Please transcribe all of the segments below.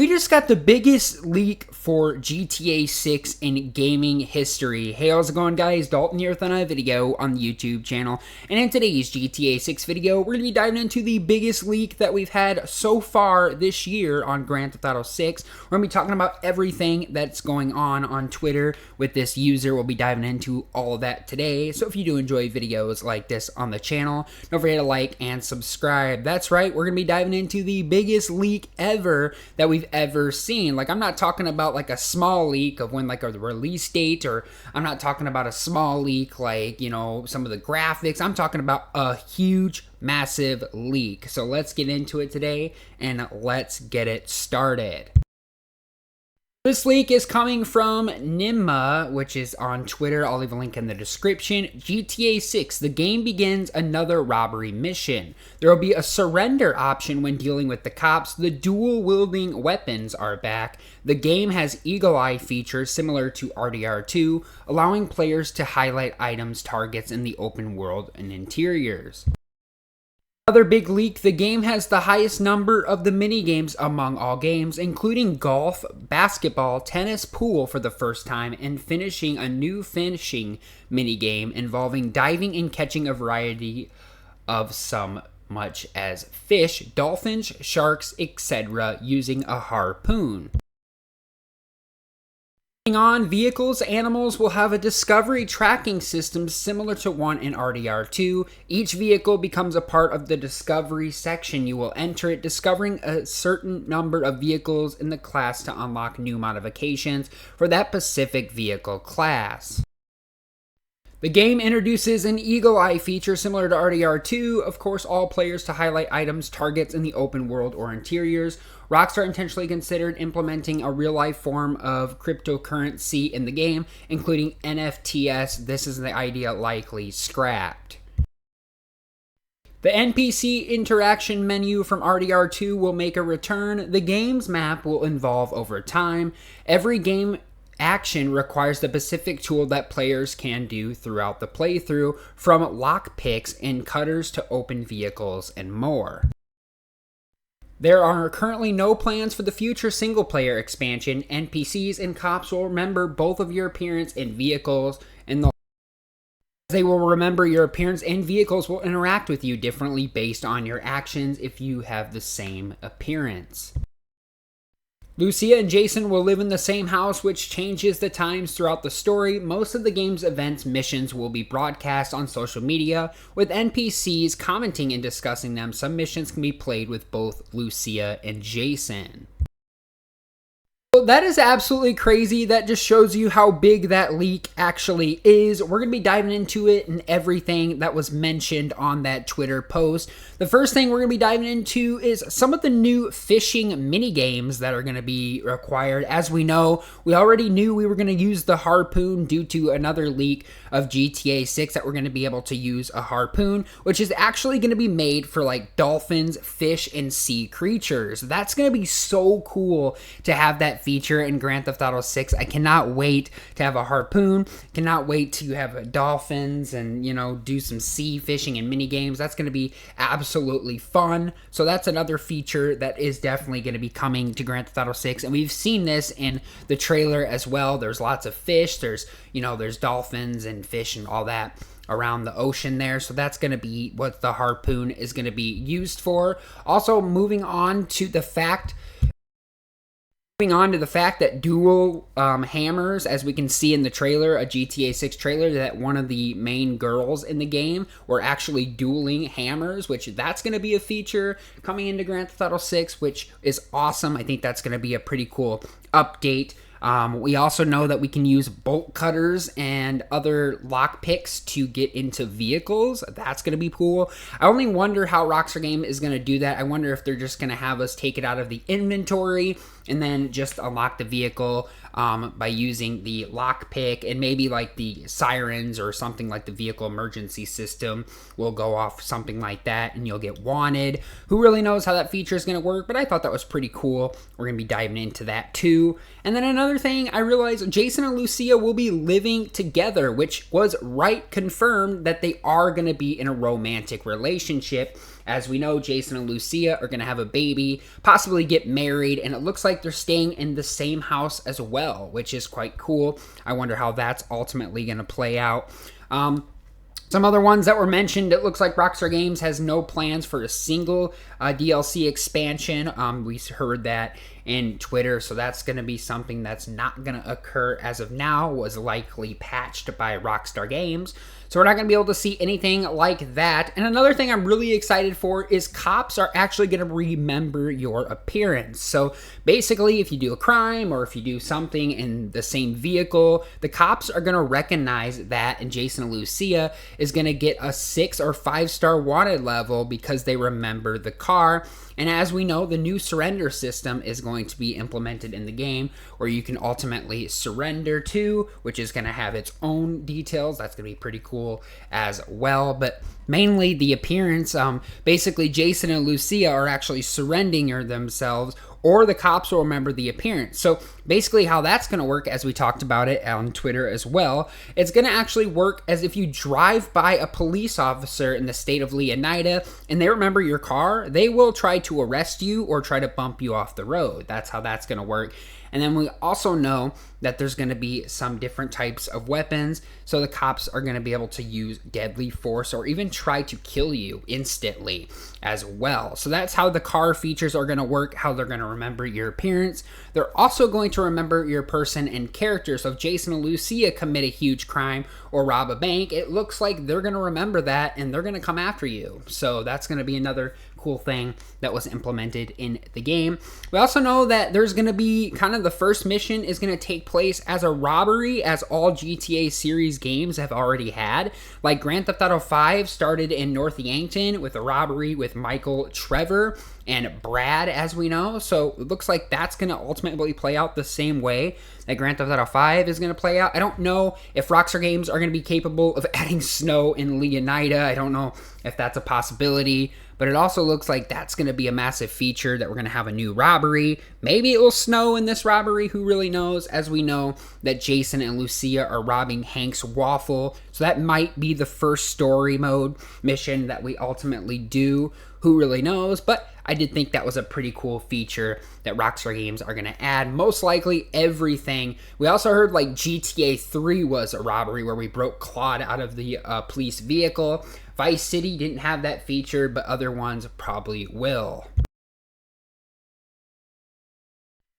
We just got the biggest leak for GTA 6 in gaming history. Hey, how's it going, guys? Dalton here with another video on the YouTube channel. And in today's GTA 6 video, we're going to be diving into the biggest leak that we've had so far this year on Grand Theft Auto 6. We're going to be talking about everything that's going on Twitter with this user. We'll be diving into all of that today. So if you do enjoy videos like this on the channel, don't forget to like and subscribe. That's right, we're going to be diving into the biggest leak ever that we've ever seen. Like, I'm not talking about like a small leak of when like a release date, or I'm not talking about a small leak like, you know, some of the graphics. I'm talking about a huge, massive leak. So let's get into it today and let's get it started. This leak is coming from Nimma, which is on Twitter. I'll leave a link in the description. GTA 6, the game begins another robbery mission. There will be a surrender option when dealing with the cops. The dual-wielding weapons are back. The game has Eagle Eye features similar to RDR2, allowing players to highlight items, targets in the open world and interiors. Another big leak, the game has the highest number of the mini-games among all games, including golf, basketball, tennis, pool for the first time, and finishing a new finishing mini-game involving diving and catching a variety of some much as fish, dolphins, sharks, etc. using a harpoon. On vehicles, animals will have a discovery tracking system similar to one in RDR2. Each vehicle becomes a part of the discovery section. You will enter it, discovering a certain number of vehicles in the class to unlock new modifications for that specific vehicle class. The game introduces an Eagle Eye feature similar to RDR2, of course, all players to highlight items, targets in the open world or interiors. Rockstar intentionally considered implementing a real-life form of cryptocurrency in the game, including NFTs. This is the idea likely scrapped. The NPC interaction menu from RDR2 will make a return. The game's map will evolve over time. Every game action requires the specific tool that players can do throughout the playthrough, from lockpicks and cutters to open vehicles and more. There are currently no plans for the future single-player expansion. NPCs and cops will remember both of your appearance in vehicles, and they will remember your appearance, and vehicles will interact with you differently based on your actions if you have the same appearance. Lucia and Jason will live in the same house, which changes the times throughout the story. Most of the game's events missions will be broadcast on social media, with NPCs commenting and discussing them. Some missions can be played with both Lucia and Jason. So that is absolutely crazy. That just shows you how big that leak actually is. We're going to be diving into it and everything that was mentioned on that Twitter post. The first thing we're going to be diving into is some of the new fishing mini games that are going to be required. As we know, we already knew we were going to use the harpoon due to another leak of GTA 6 that we're going to be able to use a harpoon, which is actually going to be made for like dolphins, fish, and sea creatures. That's going to be so cool to have that feature in Grand Theft Auto 6. I cannot wait to have a harpoon. Cannot wait to have dolphins and, you know, do some sea fishing and mini games. That's going to be absolutely fun. So that's another feature that is definitely going to be coming to Grand Theft Auto 6, and we've seen this in the trailer as well. There's lots of fish. There's dolphins and fish and all that around the ocean there. So that's going to be what the harpoon is going to be used for. Also, moving on to the fact that dual hammers, as we can see in the trailer, a GTA 6 trailer, that one of the main girls in the game were actually dueling hammers, which that's going to be a feature coming into Grand Theft Auto 6, which is awesome. I think that's going to be a pretty cool update. We also know that we can use bolt cutters and other lockpicks to get into vehicles. That's going to be cool. I only wonder how Rockstar Game is going to do that. I wonder if they're just going to have us take it out of the inventory and then just unlock the vehicle by using the lockpick, and maybe like the sirens or something like the vehicle emergency system will go off, something like that, and you'll get wanted. Who really knows how that feature is going to work, but I thought that was pretty cool. We're going to be diving into that too. And then another thing, I realized Jason and Lucia will be living together, which was confirmed that they are going to be in a romantic relationship. As we know, Jason and Lucia are going to have a baby, possibly get married, and it looks like they're staying in the same house as well, which is quite cool. I wonder how that's ultimately going to play out. Some other ones that were mentioned, it looks like Rockstar Games has no plans for a single DLC expansion. We heard that in Twitter, so that's going to be something that's not going to occur as of now, was likely patched by Rockstar Games. So we're not going to be able to see anything like that. And another thing I'm really excited for is cops are actually going to remember your appearance. So basically, if you do a crime or if you do something in the same vehicle, the cops are going to recognize that, and Jason and Lucia is going to get a 6 or 5-star wanted level because they remember the car. And as we know, the new surrender system is going to be implemented in the game where you can ultimately surrender to, which is going to have its own details. That's going to be pretty cool as well. But mainly the appearance, basically Jason and Lucia are actually surrendering themselves, or the cops will remember the appearance. So basically how that's going to work, as we talked about it on Twitter as well, it's going to actually work as if you drive by a police officer in the state of Leonida and they remember your car, they will try to arrest you or try to bump you off the road. That's how that's going to work. And then we also know that there's going to be some different types of weapons, so the cops are going to be able to use deadly force or even try to kill you instantly as well. So that's how the car features are going to work, how they're going to remember your appearance. They're also going to remember your person and character. So if Jason and Lucia commit a huge crime or rob a bank, it looks like they're going to remember that and they're going to come after you. So that's going to be another cool thing that was implemented in the game. We also know that there's going to be kind of the first mission is going to take place as a robbery, as all GTA series games have already had. Like Grand Theft Auto 5 started in North Yankton with a robbery with Michael, Trevor, and Brad, as we know. So it looks like that's going to ultimately play out the same way that Grand Theft Auto 5 is going to play out. I don't know if Rockstar Games are going to be capable of adding snow in Leonida. I don't know if that's a possibility, but it also looks like that's going to be a massive feature, that we're going to have a new robbery. Maybe it will snow in this robbery, who really knows, as we know that Jason and Lucia are robbing Hank's Waffle. So that might be the first story mode mission that we ultimately do. Who really knows? But I did think that was a pretty cool feature that Rockstar Games are going to add. Most likely everything. We also heard like GTA 3 was a robbery where we broke Claude out of the police vehicle. Vice City didn't have that feature, but other ones probably will.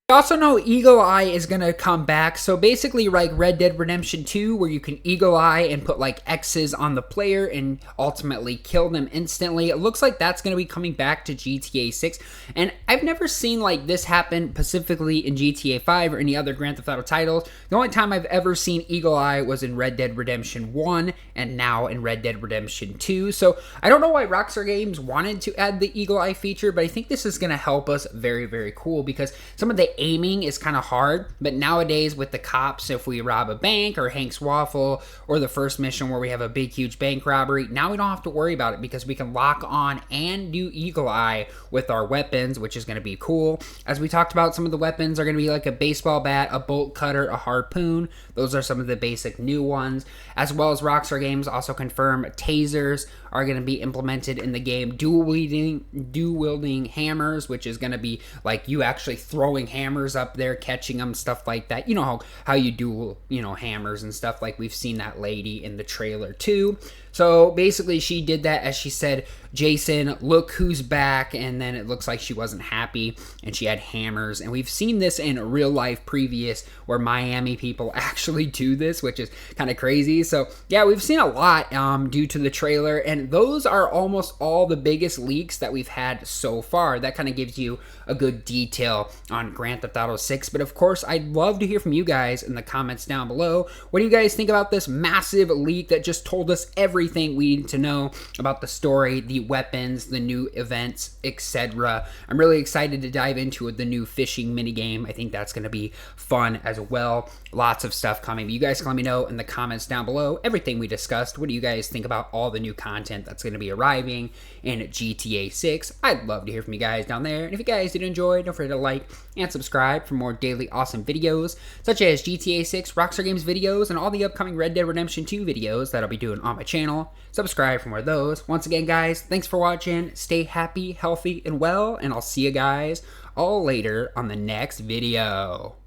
We also know Eagle Eye is going to come back. So basically like Red Dead Redemption 2, where you can Eagle Eye and put like X's on the player and ultimately kill them instantly. It looks like that's going to be coming back to GTA 6. And I've never seen like this happen specifically in GTA 5 or any other Grand Theft Auto titles. The only time I've ever seen Eagle Eye was in Red Dead Redemption 1 and now in Red Dead Redemption 2. So I don't know why Rockstar Games wanted to add the Eagle Eye feature, but I think this is going to help us very, very cool, because some of the aiming is kind of hard, but nowadays with the cops, if we rob a bank or Hank's Waffle or the first mission where we have a big huge bank robbery, now we don't have to worry about it because we can lock on and do Eagle Eye with our weapons, which is going to be cool. As we talked about, some of the weapons are going to be like a baseball bat, a bolt cutter, a harpoon. Those are some of the basic new ones, as well as Rockstar Games also confirm tasers are going to be implemented in the game. Dual wielding hammers, which is going to be like you actually throwing hammers up there, catching them, stuff like that. You know how you do, hammers and stuff, like we've seen that lady in the trailer too. So basically she did that, as she said, Jason, look who's back, and then it looks like she wasn't happy and she had hammers. And we've seen this in real life previous where Miami people actually do this, which is kind of crazy. So yeah, we've seen a lot due to the trailer, and those are almost all the biggest leaks that we've had so far. That kind of gives you a good detail on Grand Theft Auto 6. But of course, I'd love to hear from you guys in the comments down below. What do you guys think about this massive leak that just told us everything we need to know about the story, the weapons, the new events, etc. I'm really excited to dive into the new fishing minigame. I think that's going to be fun as well. Lots of stuff coming. But you guys can let me know in the comments down below everything we discussed. What do you guys think about all the new content that's going to be arriving in GTA 6? I'd love to hear from you guys down there. And if you guys did enjoy, don't forget to like and subscribe for more daily awesome videos, such as GTA 6, Rockstar Games videos, and all the upcoming Red Dead Redemption 2 videos that I'll be doing on my channel. Subscribe for more of those. Once again, guys, Thanks for watching. Stay happy, healthy, and well, and I'll see you guys all later on the next video.